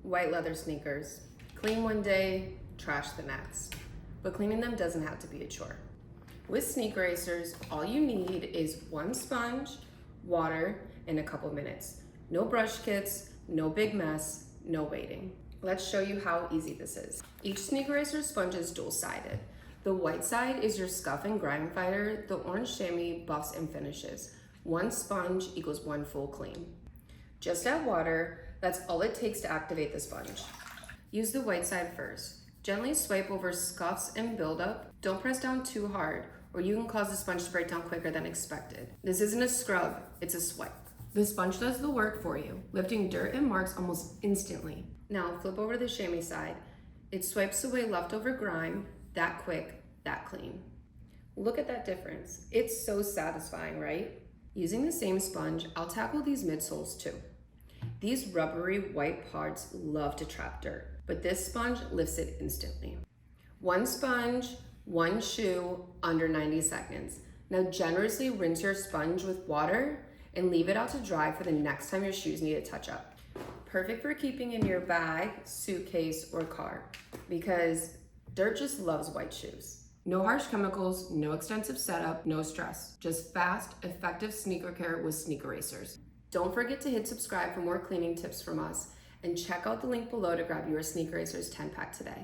White leather sneakers. Clean one day, trash the next. But cleaning them doesn't have to be a chore. With SneakERASERS, all you need is one sponge, water, and a couple minutes. No brush kits, no big mess, no waiting. Let's show you how easy this is. Each SneakERASER sponge is dual-sided. The white side is your scuff and grime fighter. The orange chamois buffs and finishes. One sponge equals one full clean. Just add water. That's all it takes to activate the sponge. Use the white side first. Gently swipe over scuffs and buildup. Don't press down too hard, or you can cause the sponge to break down quicker than expected. This isn't a scrub, it's a swipe. The sponge does the work for you, lifting dirt and marks almost instantly. Now flip over to the chamois side. It swipes away leftover grime, that quick, that clean. Look at that difference. It's so satisfying, right? Using the same sponge, I'll tackle these midsoles too. These rubbery white parts love to trap dirt, but this sponge lifts it instantly. One sponge, one shoe, under 90 seconds. Now generously rinse your sponge with water and leave it out to dry for the next time your shoes need a touch up. Perfect for keeping in your bag, suitcase, or car, because dirt just loves white shoes. No harsh chemicals, no extensive setup, no stress. Just fast, effective sneaker care with SneakERASERS. Don't forget to hit subscribe for more cleaning tips from us, and check out the link below to grab your SneakERASERS 10-pack today.